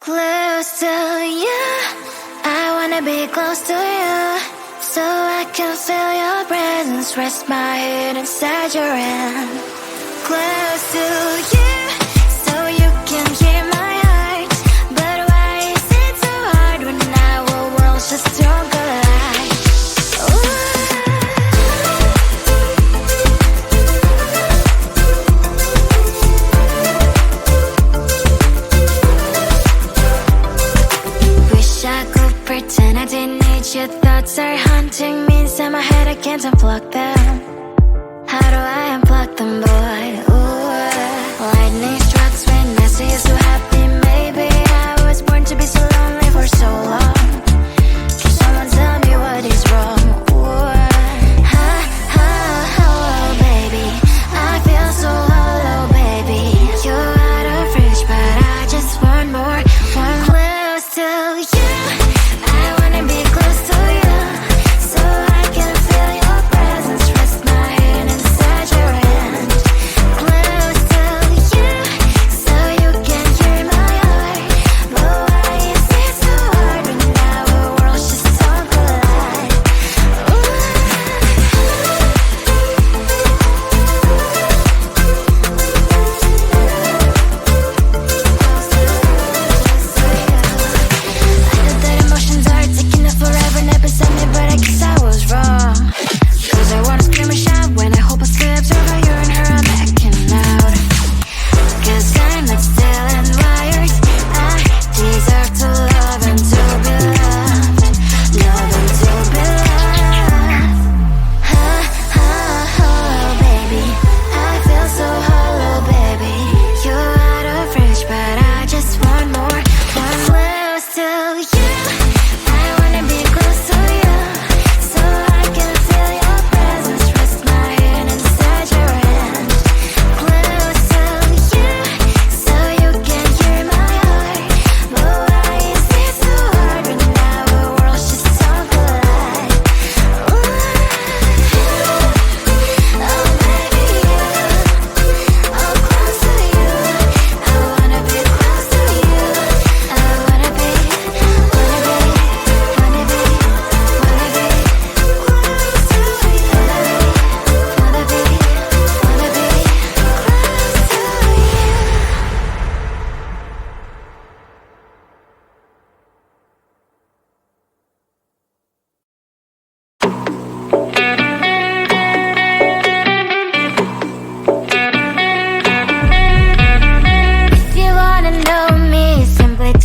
Close to you, I wanna be close to you, so I can feel your presence, rest my head inside your hand. Close to you, so you can hear my heart, but why is it so hard when our worlds just don't collide? Pretend I didn't need your thoughts are haunting me inside my head, I can't unplug them. How do I unplug them, boy? Ooh, lightning strikes when I see you so happy. Maybe I was born to be so lonely for so long. Can someone tell me what is wrong? Ooh, oh, baby, I feel so hollow, baby. You're out of reach, but I just want more, one close to you.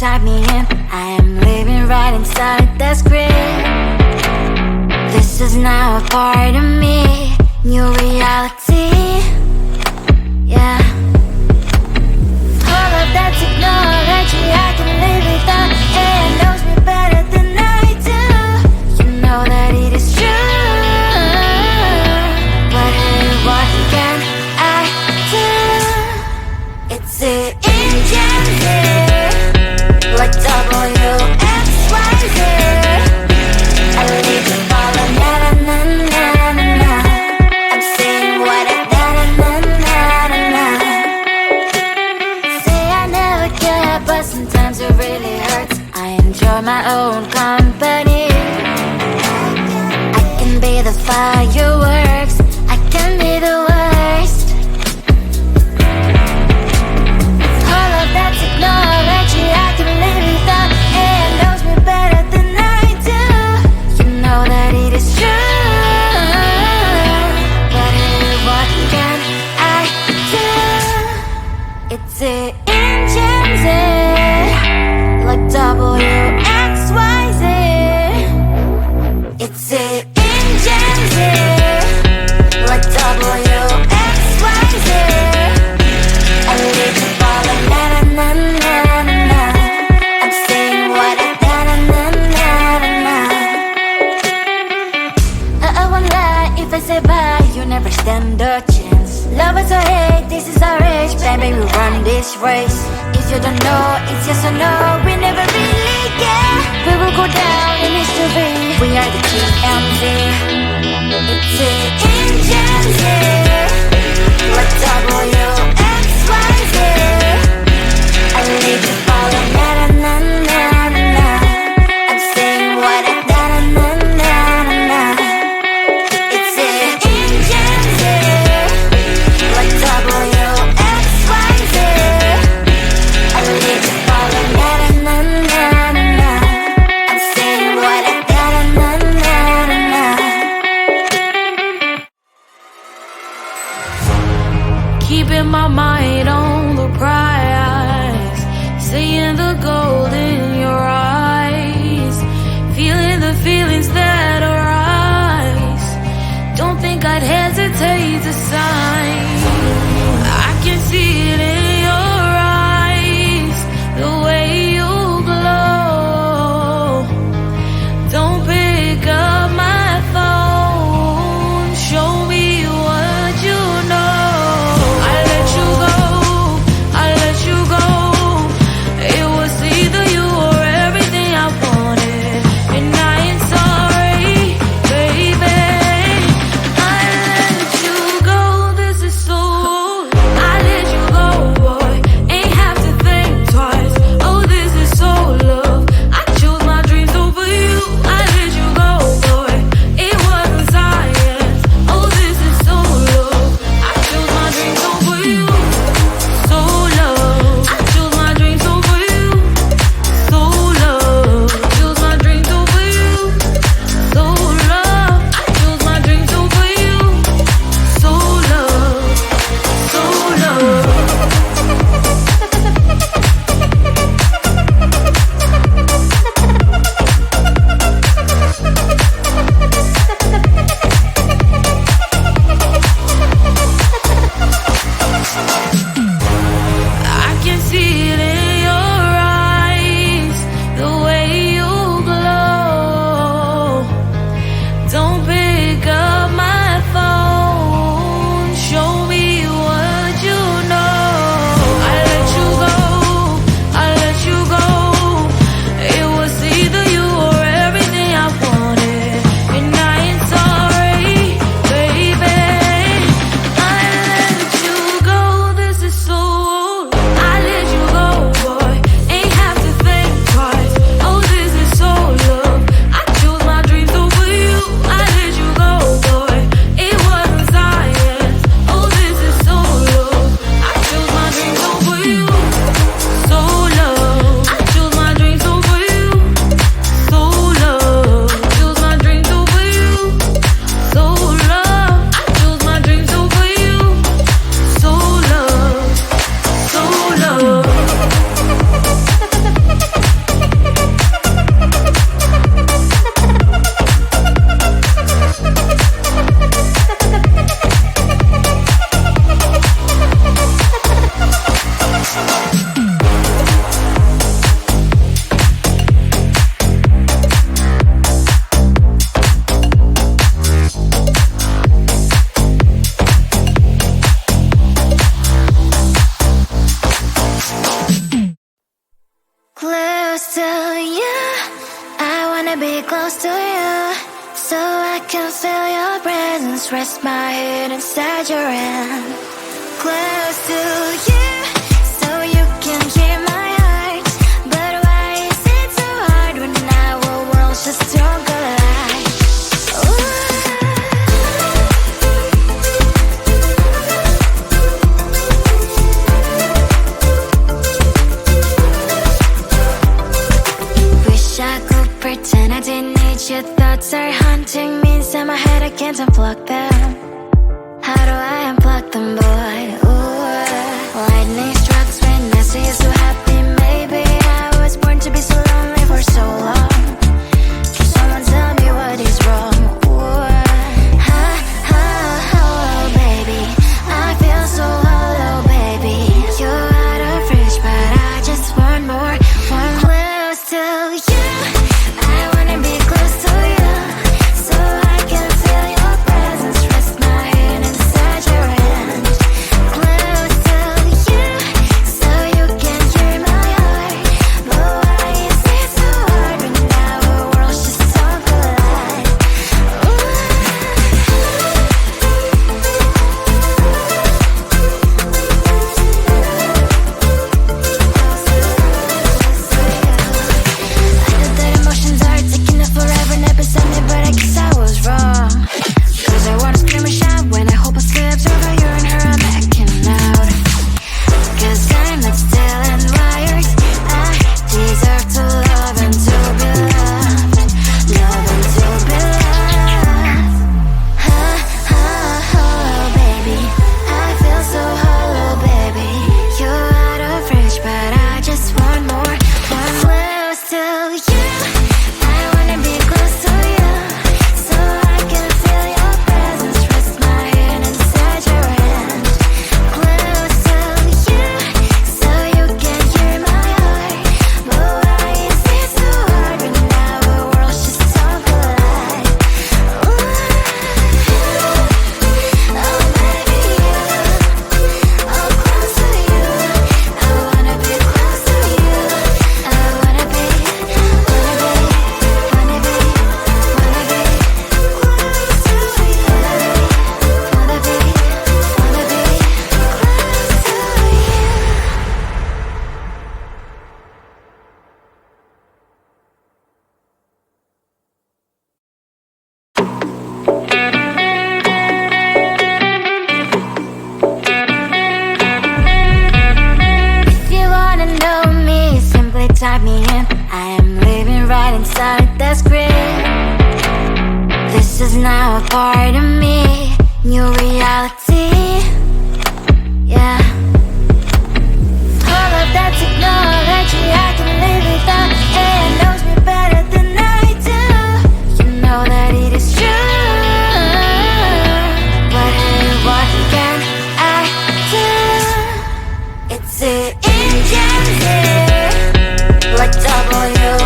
Type me in, I am living right inside the screen. This is now a part of me, new reality. Yeah. All of that technology I can live without, and it knows me better than I do. You know that it is true, but hey, what can I do? It's the engine here. Like W-X-Y-Z, I need to follow, na-na-na-na-na-na. I'm saying what I na-na-na-na-na. Say I never care, but sometimes it really hurts. I enjoy my own company. I can be the fireworks, I can be the worst. All of that technology I can live without, and knows me better than I do. You know that it is true, but hey, what can I do? It's the engines, like W-X-Y-Z. It's the engines, like W-X-Y-Z. I need to follow, na-na-na-na-na-na. I'm saying what I na-na-na-na-na. I won't lie if I say bye, you never stand a chance. Love is or hate, this is our age, baby, we run this race. If you don't know, it's yes or no, we never really care. We will go down in history, we are the TMZ. It's the engines here, like W-X-Y-Z. I need to follow, na-na-na. Close to you, I wanna be close to you, so I can feel your presence, rest my head inside your hand. Close to you, so you can hear my heart, but why is it so hard when our worlds just don't collide? I could pretend I didn't need your thoughts are haunting me inside my head, I can't unplug them. How do I unplug them, boy? Ooh, lightning strikes when I see you so happy. Maybe I was born to be so lonely for so long. Can someone tell me what is wrong? Ooh, oh, baby, I feel so hollow, baby. You're out of reach, but I just want more, one close to you. Type me in, I am living right inside the script. This is now a part of me, new reality. Yeah. All of that technology I can live without. AI knows me better than I do. You know that it is true. But hey, what can I do? It's the engine here. Like W-X-Y-Z,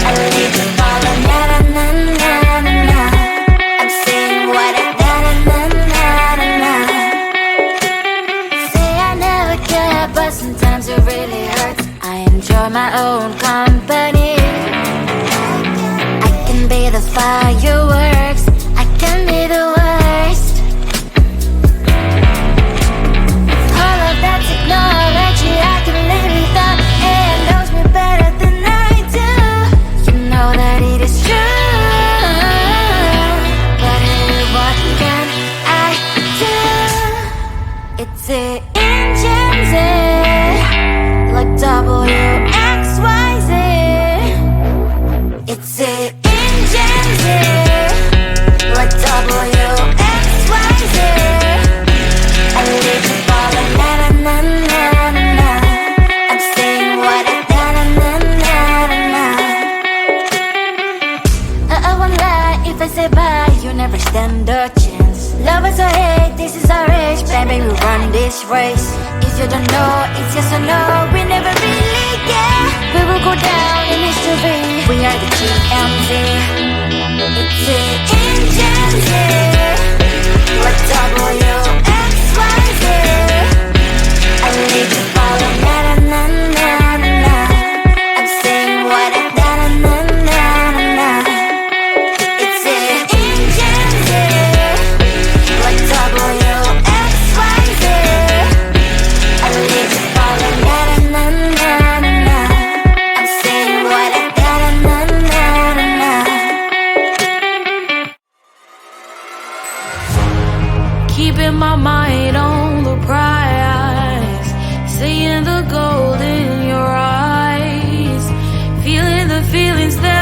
I leave the ball and na-na-na-na-na-na. I'm saying what I na-na-na-na-na. Say I never care, but sometimes it really hurts. I enjoy my own company. I can be the fireworks, I can be the worst. All of that technology I can live without. AI knows me better than I do. You know that it is true. But hey, what can I do? It's the engines, like W-X-Y-Z. It's the engines, like W-X-Y-Z. I live the ball and na-na-na-na-na-na. I'm saying what I na-na-na-na-na-na. I won't lie if I say bye, you never stand a chance. Love is or hate, this is our age. Baby, we run this race. If you don't know, it's yes or no. We never really get. We will go down in history. We are the GMZ. It's the engines, like W-X-Y-Z. I need to follow, na-na-na. gold in your eyes, feeling the feelings that